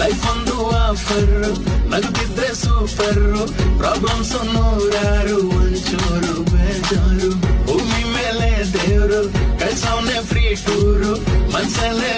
life ಒಂದು offer, ನಗುತ್ತಿದ್ರೆ super, problems ನೂರಾರು, ಒಂಚೂರು ಬೇಜಾರು, ಭೂಮಿ ಮೇಲೆ ದೇವ್ರು ಕಳ್ಸವನೆ ಫ್ರೀ ಟೂರು, ಮನ್ಸಲ್ಲೇ